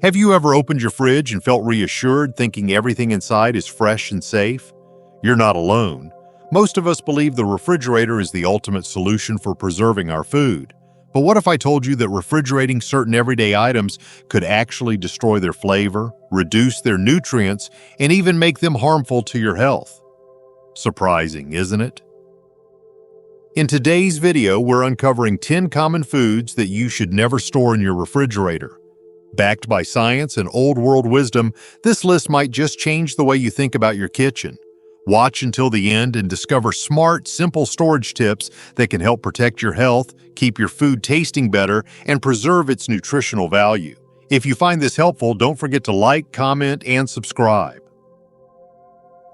Have you ever opened your fridge and felt reassured thinking everything inside is fresh and safe? You're not alone. Most of us believe the refrigerator is the ultimate solution for preserving our food. But what if I told you that refrigerating certain everyday items could actually destroy their flavor, reduce their nutrients, and even make them harmful to your health? Surprising, isn't it? In today's video, we're uncovering 10 common foods that you should never store in your refrigerator. Backed by science and old-world wisdom, this list might just change the way you think about your kitchen. Watch until the end and discover smart, simple storage tips that can help protect your health, keep your food tasting better, and preserve its nutritional value. If you find this helpful, don't forget to like, comment, and subscribe.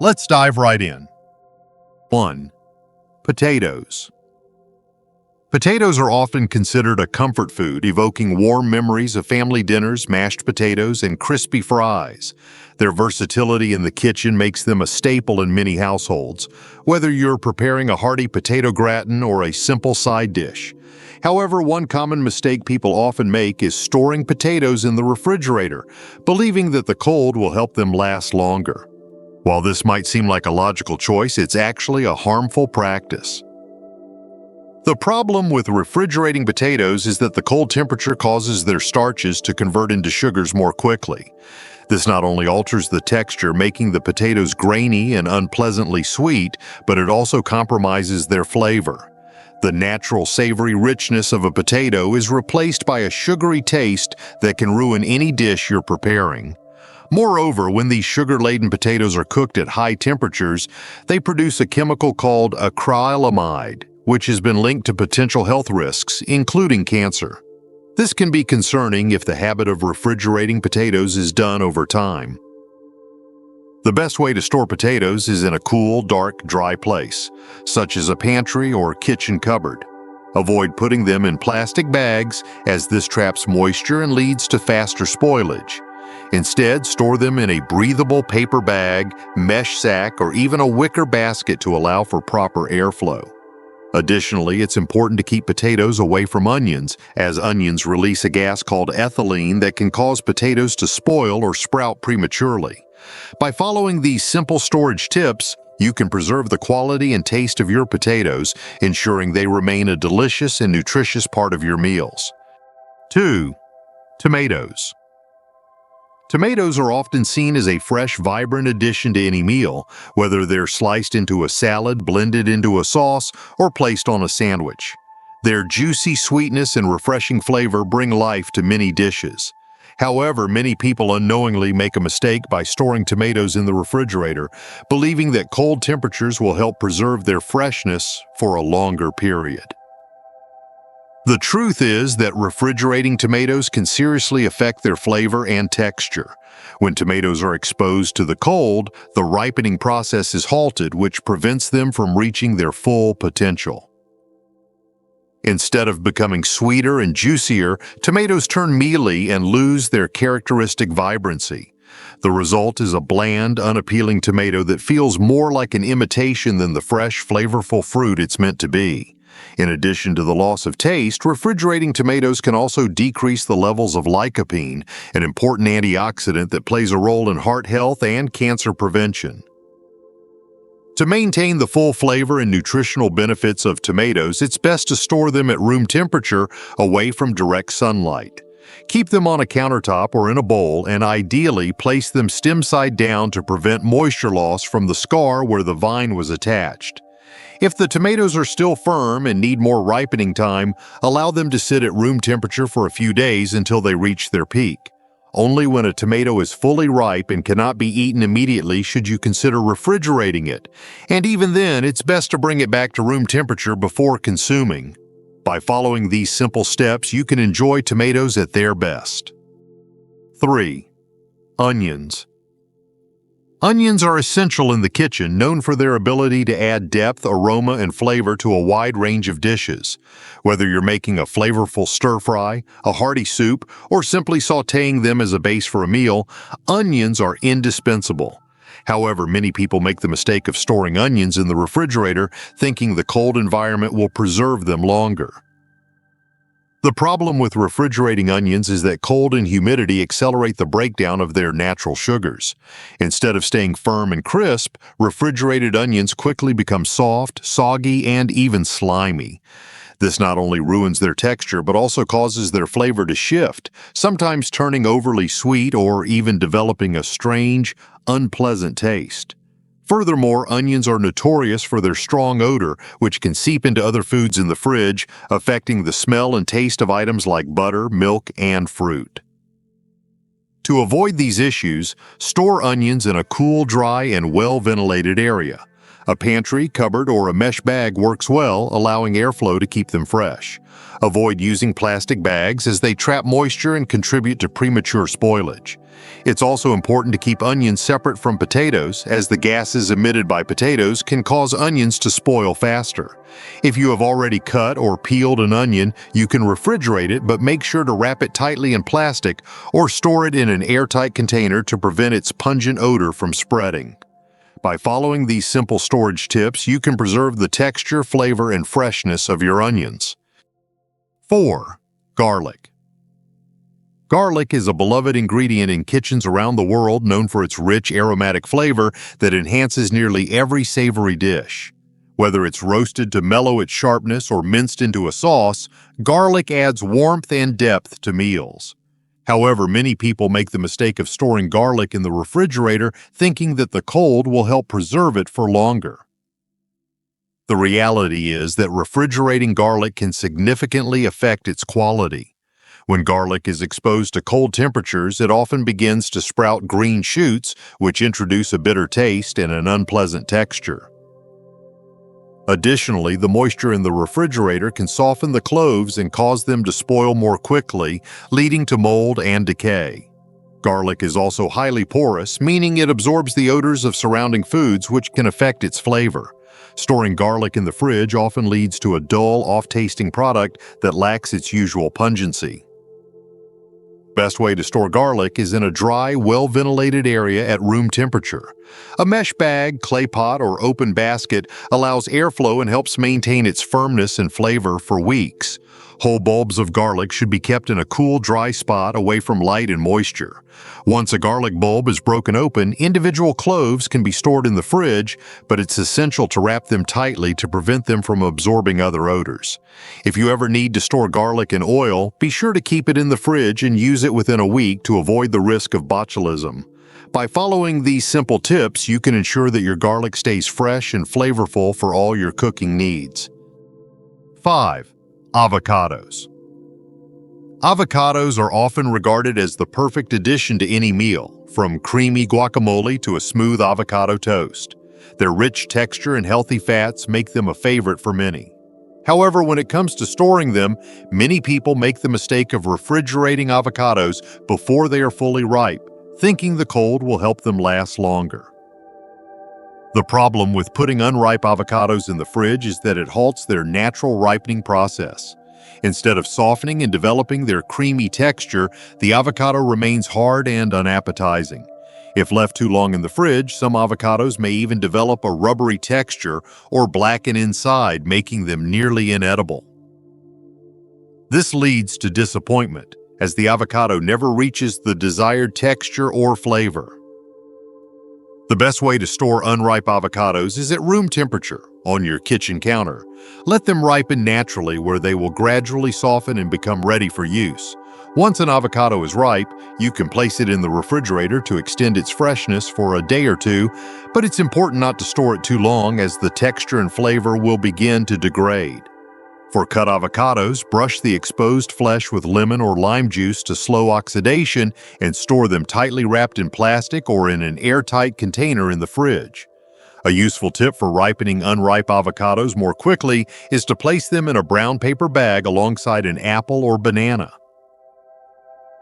Let's dive right in. 1. Potatoes. Potatoes are often considered a comfort food, evoking warm memories of family dinners, mashed potatoes, and crispy fries. Their versatility in the kitchen makes them a staple in many households, whether you're preparing a hearty potato gratin or a simple side dish. However, one common mistake people often make is storing potatoes in the refrigerator, believing that the cold will help them last longer. While this might seem like a logical choice, it's actually a harmful practice. The problem with refrigerating potatoes is that the cold temperature causes their starches to convert into sugars more quickly. This not only alters the texture, making the potatoes grainy and unpleasantly sweet, but it also compromises their flavor. The natural savory richness of a potato is replaced by a sugary taste that can ruin any dish you're preparing. Moreover, when these sugar-laden potatoes are cooked at high temperatures, they produce a chemical called acrylamide, which has been linked to potential health risks, including cancer. This can be concerning if the habit of refrigerating potatoes is done over time. The best way to store potatoes is in a cool, dark, dry place, such as a pantry or kitchen cupboard. Avoid putting them in plastic bags, as this traps moisture and leads to faster spoilage. Instead, store them in a breathable paper bag, mesh sack, or even a wicker basket to allow for proper airflow. Additionally, it's important to keep potatoes away from onions, as onions release a gas called ethylene that can cause potatoes to spoil or sprout prematurely. By following these simple storage tips, you can preserve the quality and taste of your potatoes, ensuring they remain a delicious and nutritious part of your meals. 2. Tomatoes. Tomatoes are often seen as a fresh, vibrant addition to any meal, whether they're sliced into a salad, blended into a sauce, or placed on a sandwich. Their juicy sweetness and refreshing flavor bring life to many dishes. However, many people unknowingly make a mistake by storing tomatoes in the refrigerator, believing that cold temperatures will help preserve their freshness for a longer period. The truth is that refrigerating tomatoes can seriously affect their flavor and texture. When tomatoes are exposed to the cold, the ripening process is halted, which prevents them from reaching their full potential. Instead of becoming sweeter and juicier, tomatoes turn mealy and lose their characteristic vibrancy. The result is a bland, unappealing tomato that feels more like an imitation than the fresh, flavorful fruit it's meant to be. In addition to the loss of taste, refrigerating tomatoes can also decrease the levels of lycopene, an important antioxidant that plays a role in heart health and cancer prevention. To maintain the full flavor and nutritional benefits of tomatoes, it's best to store them at room temperature, away from direct sunlight. Keep them on a countertop or in a bowl, and ideally place them stem side down to prevent moisture loss from the scar where the vine was attached. If the tomatoes are still firm and need more ripening time, allow them to sit at room temperature for a few days until they reach their peak. Only when a tomato is fully ripe and cannot be eaten immediately should you consider refrigerating it, and even then, it's best to bring it back to room temperature before consuming. By following these simple steps, you can enjoy tomatoes at their best. 3. Onions. Onions are essential in the kitchen, known for their ability to add depth, aroma, and flavor to a wide range of dishes. Whether you're making a flavorful stir-fry, a hearty soup, or simply sautéing them as a base for a meal, onions are indispensable. However, many people make the mistake of storing onions in the refrigerator, thinking the cold environment will preserve them longer. The problem with refrigerating onions is that cold and humidity accelerate the breakdown of their natural sugars. Instead of staying firm and crisp, refrigerated onions quickly become soft, soggy, and even slimy. This not only ruins their texture but also causes their flavor to shift, sometimes turning overly sweet or even developing a strange, unpleasant taste. Furthermore, onions are notorious for their strong odor, which can seep into other foods in the fridge, affecting the smell and taste of items like butter, milk, and fruit. To avoid these issues, store onions in a cool, dry, and well-ventilated area. A pantry, cupboard, or a mesh bag works well, allowing airflow to keep them fresh. Avoid using plastic bags as they trap moisture and contribute to premature spoilage. It's also important to keep onions separate from potatoes, as the gases emitted by potatoes can cause onions to spoil faster. If you have already cut or peeled an onion, you can refrigerate it, but make sure to wrap it tightly in plastic or store it in an airtight container to prevent its pungent odor from spreading. By following these simple storage tips, you can preserve the texture, flavor, and freshness of your onions. 4. Garlic. Garlic is a beloved ingredient in kitchens around the world, known for its rich, aromatic flavor that enhances nearly every savory dish. Whether it's roasted to mellow its sharpness or minced into a sauce, garlic adds warmth and depth to meals. However, many people make the mistake of storing garlic in the refrigerator, thinking that the cold will help preserve it for longer. The reality is that refrigerating garlic can significantly affect its quality. When garlic is exposed to cold temperatures, it often begins to sprout green shoots, which introduce a bitter taste and an unpleasant texture. Additionally, the moisture in the refrigerator can soften the cloves and cause them to spoil more quickly, leading to mold and decay. Garlic is also highly porous, meaning it absorbs the odors of surrounding foods, which can affect its flavor. Storing garlic in the fridge often leads to a dull, off-tasting product that lacks its usual pungency. Best way to store garlic is in a dry, well-ventilated area at room temperature. A mesh bag, clay pot, or open basket allows airflow and helps maintain its firmness and flavor for weeks. Whole bulbs of garlic should be kept in a cool, dry spot away from light and moisture. Once a garlic bulb is broken open, individual cloves can be stored in the fridge, but it's essential to wrap them tightly to prevent them from absorbing other odors. If you ever need to store garlic in oil, be sure to keep it in the fridge and use it within a week to avoid the risk of botulism. By following these simple tips, you can ensure that your garlic stays fresh and flavorful for all your cooking needs. 5. Avocados. Avocados are often regarded as the perfect addition to any meal, from creamy guacamole to a smooth avocado toast. Their rich texture and healthy fats make them a favorite for many. However, when it comes to storing them, many people make the mistake of refrigerating avocados before they are fully ripe, thinking the cold will help them last longer. The problem with putting unripe avocados in the fridge is that it halts their natural ripening process. Instead of softening and developing their creamy texture, the avocado remains hard and unappetizing. If left too long in the fridge, some avocados may even develop a rubbery texture or blacken inside, making them nearly inedible. This leads to disappointment, as the avocado never reaches the desired texture or flavor. The best way to store unripe avocados is at room temperature, on your kitchen counter. Let them ripen naturally, where they will gradually soften and become ready for use. Once an avocado is ripe, you can place it in the refrigerator to extend its freshness for a day or two, but it's important not to store it too long, as the texture and flavor will begin to degrade. For cut avocados, brush the exposed flesh with lemon or lime juice to slow oxidation and store them tightly wrapped in plastic or in an airtight container in the fridge. A useful tip for ripening unripe avocados more quickly is to place them in a brown paper bag alongside an apple or banana.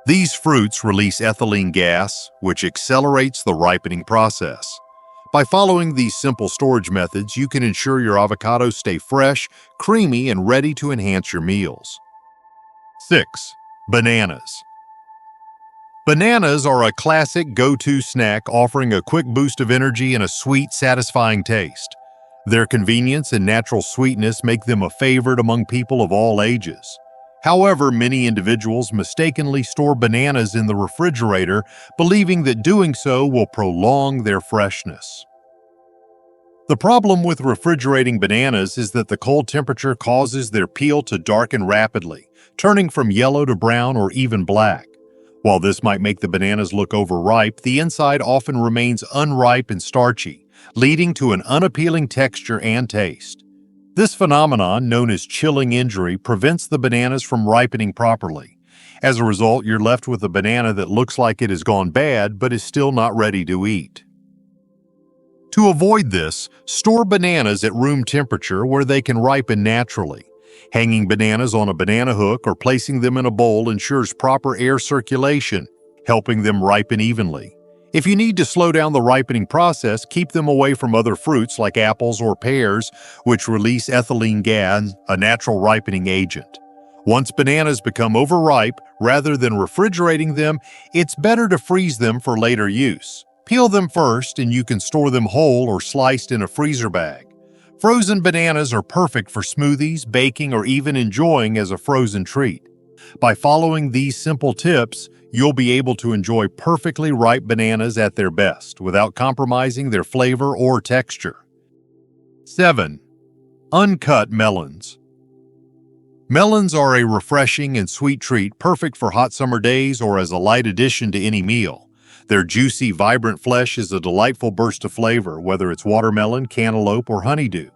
These fruits release ethylene gas, which accelerates the ripening process. By following these simple storage methods, you can ensure your avocados stay fresh, creamy, and ready to enhance your meals. 6. Bananas. Bananas are a classic go-to snack, offering a quick boost of energy and a sweet, satisfying taste. Their convenience and natural sweetness make them a favorite among people of all ages. However, many individuals mistakenly store bananas in the refrigerator, believing that doing so will prolong their freshness. The problem with refrigerating bananas is that the cold temperature causes their peel to darken rapidly, turning from yellow to brown or even black. While this might make the bananas look overripe, the inside often remains unripe and starchy, leading to an unappealing texture and taste. This phenomenon, known as chilling injury, prevents the bananas from ripening properly. As a result, you're left with a banana that looks like it has gone bad but is still not ready to eat. To avoid this, store bananas at room temperature where they can ripen naturally. Hanging bananas on a banana hook or placing them in a bowl ensures proper air circulation, helping them ripen evenly. If you need to slow down the ripening process, keep them away from other fruits like apples or pears, which release ethylene gas, a natural ripening agent. Once bananas become overripe, rather than refrigerating them, it's better to freeze them for later use. Peel them first, and you can store them whole or sliced in a freezer bag. Frozen bananas are perfect for smoothies, baking, or even enjoying as a frozen treat. By following these simple tips, you'll be able to enjoy perfectly ripe bananas at their best without compromising their flavor or texture. 7. Uncut melons. Melons are a refreshing and sweet treat perfect for hot summer days or as a light addition to any meal. Their juicy, vibrant flesh is a delightful burst of flavor, whether it's watermelon, cantaloupe, or honeydew.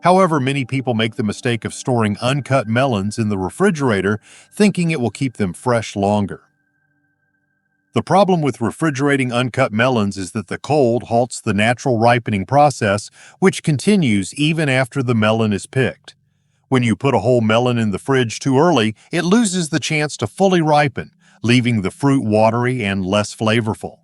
However, many people make the mistake of storing uncut melons in the refrigerator, thinking it will keep them fresh longer. The problem with refrigerating uncut melons is that the cold halts the natural ripening process, which continues even after the melon is picked. When you put a whole melon in the fridge too early, it loses the chance to fully ripen, leaving the fruit watery and less flavorful.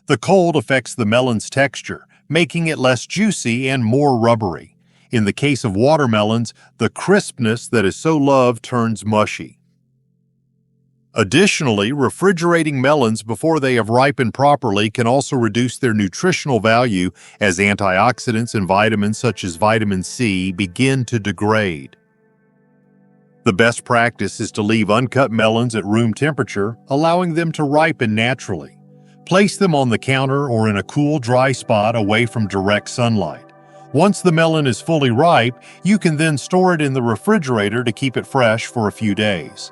The cold affects the melon's texture, making it less juicy and more rubbery. In the case of watermelons, the crispness that is so loved turns mushy. Additionally, refrigerating melons before they have ripened properly can also reduce their nutritional value as antioxidants and vitamins such as vitamin C begin to degrade. The best practice is to leave uncut melons at room temperature, allowing them to ripen naturally. Place them on the counter or in a cool, dry spot away from direct sunlight. Once the melon is fully ripe, you can then store it in the refrigerator to keep it fresh for a few days.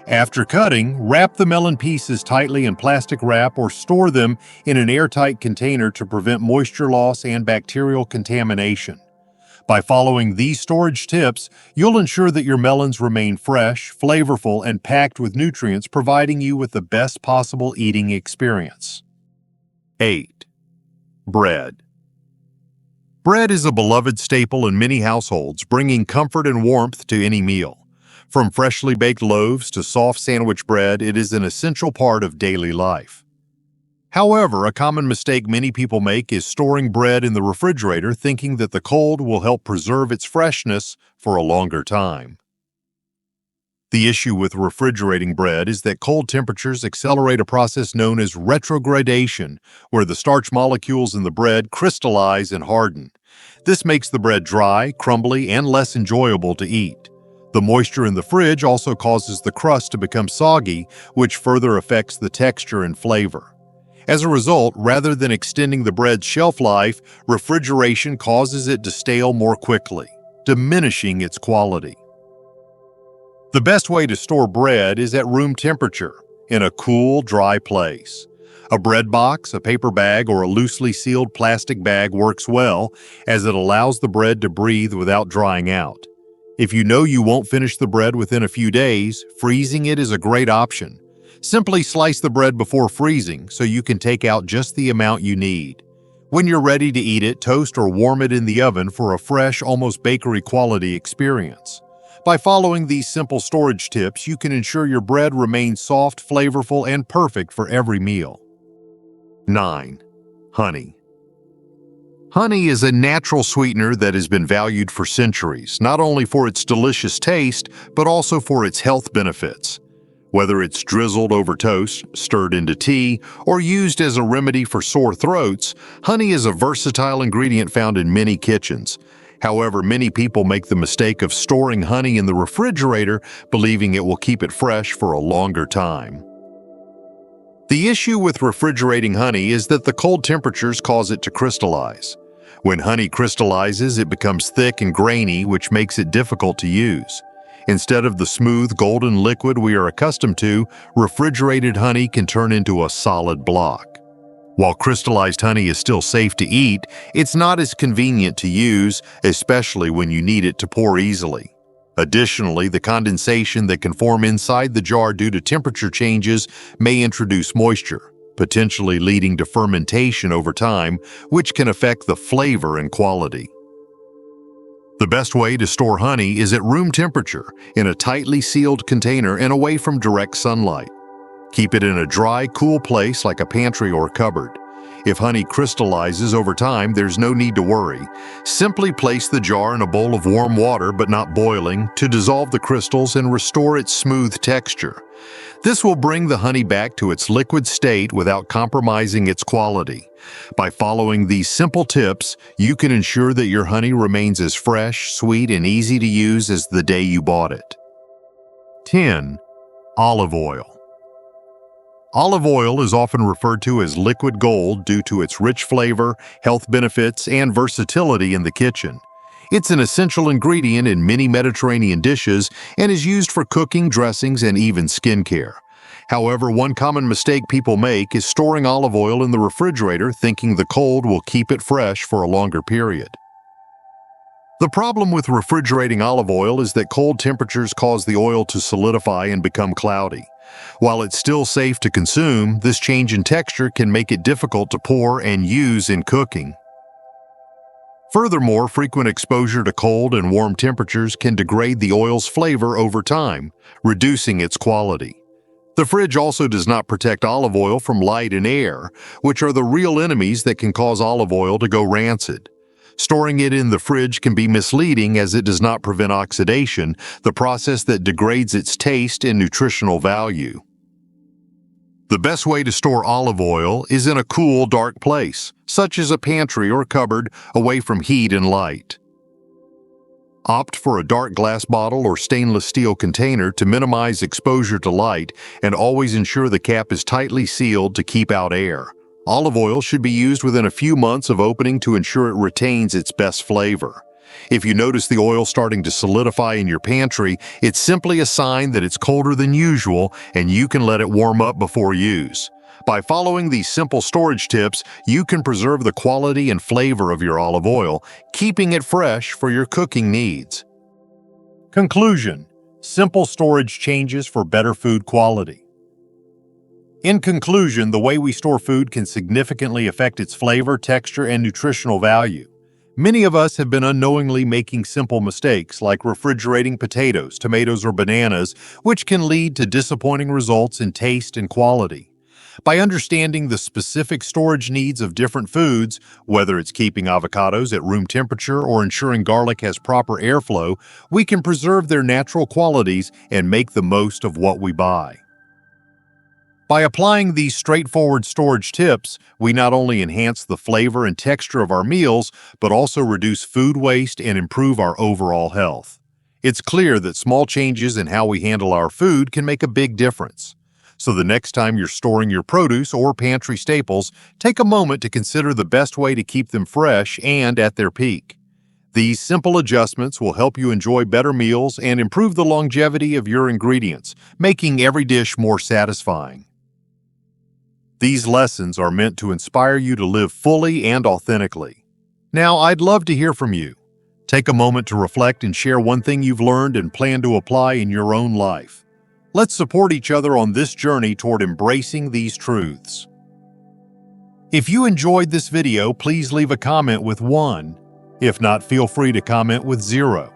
After cutting, wrap the melon pieces tightly in plastic wrap or store them in an airtight container to prevent moisture loss and bacterial contamination. By following these storage tips, you'll ensure that your melons remain fresh, flavorful, and packed with nutrients, providing you with the best possible eating experience. 8. Bread. Bread is a beloved staple in many households, bringing comfort and warmth to any meal. From freshly baked loaves to soft sandwich bread, it is an essential part of daily life. However, a common mistake many people make is storing bread in the refrigerator, thinking that the cold will help preserve its freshness for a longer time. The issue with refrigerating bread is that cold temperatures accelerate a process known as retrogradation, where the starch molecules in the bread crystallize and harden. This makes the bread dry, crumbly, and less enjoyable to eat. The moisture in the fridge also causes the crust to become soggy, which further affects the texture and flavor. As a result, rather than extending the bread's shelf life, refrigeration causes it to stale more quickly, diminishing its quality. The best way to store bread is at room temperature, in a cool, dry place. A bread box, a paper bag, or a loosely sealed plastic bag works well, as it allows the bread to breathe without drying out. If you know you won't finish the bread within a few days, freezing it is a great option. Simply slice the bread before freezing so you can take out just the amount you need. When you're ready to eat it, toast or warm it in the oven for a fresh, almost bakery quality experience. By following these simple storage tips, you can ensure your bread remains soft, flavorful, and perfect for every meal. 9. Honey. Honey is a natural sweetener that has been valued for centuries, not only for its delicious taste, but also for its health benefits. Whether it's drizzled over toast, stirred into tea, or used as a remedy for sore throats, honey is a versatile ingredient found in many kitchens. However, many people make the mistake of storing honey in the refrigerator, believing it will keep it fresh for a longer time. The issue with refrigerating honey is that the cold temperatures cause it to crystallize. When honey crystallizes, it becomes thick and grainy, which makes it difficult to use. Instead of the smooth, golden liquid we are accustomed to, refrigerated honey can turn into a solid block. While crystallized honey is still safe to eat, it's not as convenient to use, especially when you need it to pour easily. Additionally, the condensation that can form inside the jar due to temperature changes may introduce moisture, potentially leading to fermentation over time, which can affect the flavor and quality. The best way to store honey is at room temperature, in a tightly sealed container and away from direct sunlight. Keep it in a dry, cool place like a pantry or cupboard. If honey crystallizes over time, there's no need to worry. Simply place the jar in a bowl of warm water, but not boiling, to dissolve the crystals and restore its smooth texture. This will bring the honey back to its liquid state without compromising its quality. By following these simple tips, you can ensure that your honey remains as fresh, sweet, and easy to use as the day you bought it. 10. Olive oil. Olive oil is often referred to as liquid gold due to its rich flavor, health benefits, and versatility in the kitchen. It's an essential ingredient in many Mediterranean dishes and is used for cooking, dressings, and even skincare. However, one common mistake people make is storing olive oil in the refrigerator thinking the cold will keep it fresh for a longer period. The problem with refrigerating olive oil is that cold temperatures cause the oil to solidify and become cloudy. While it's still safe to consume, this change in texture can make it difficult to pour and use in cooking. Furthermore, frequent exposure to cold and warm temperatures can degrade the oil's flavor over time, reducing its quality. The fridge also does not protect olive oil from light and air, which are the real enemies that can cause olive oil to go rancid. Storing it in the fridge can be misleading as it does not prevent oxidation, the process that degrades its taste and nutritional value. The best way to store olive oil is in a cool, dark place, such as a pantry or cupboard, away from heat and light. Opt for a dark glass bottle or stainless steel container to minimize exposure to light, and always ensure the cap is tightly sealed to keep out air. Olive oil should be used within a few months of opening to ensure it retains its best flavor. If you notice the oil starting to solidify in your pantry, it's simply a sign that it's colder than usual and you can let it warm up before use. By following these simple storage tips, you can preserve the quality and flavor of your olive oil, keeping it fresh for your cooking needs. Conclusion: simple storage changes for better food quality. In conclusion, the way we store food can significantly affect its flavor, texture, and nutritional value. Many of us have been unknowingly making simple mistakes like refrigerating potatoes, tomatoes, or bananas, which can lead to disappointing results in taste and quality. By understanding the specific storage needs of different foods, whether it's keeping avocados at room temperature or ensuring garlic has proper airflow, we can preserve their natural qualities and make the most of what we buy. By applying these straightforward storage tips, we not only enhance the flavor and texture of our meals, but also reduce food waste and improve our overall health. It's clear that small changes in how we handle our food can make a big difference. So the next time you're storing your produce or pantry staples, take a moment to consider the best way to keep them fresh and at their peak. These simple adjustments will help you enjoy better meals and improve the longevity of your ingredients, making every dish more satisfying. These lessons are meant to inspire you to live fully and authentically. Now, I'd love to hear from you. Take a moment to reflect and share one thing you've learned and plan to apply in your own life. Let's support each other on this journey toward embracing these truths. If you enjoyed this video, please leave a comment with 1. If not, feel free to comment with 0.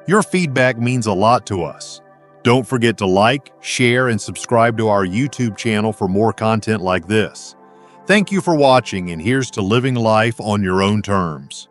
Your feedback means a lot to us. Don't forget to like, share, and subscribe to our YouTube channel for more content like this. Thank you for watching, and here's to living life on your own terms.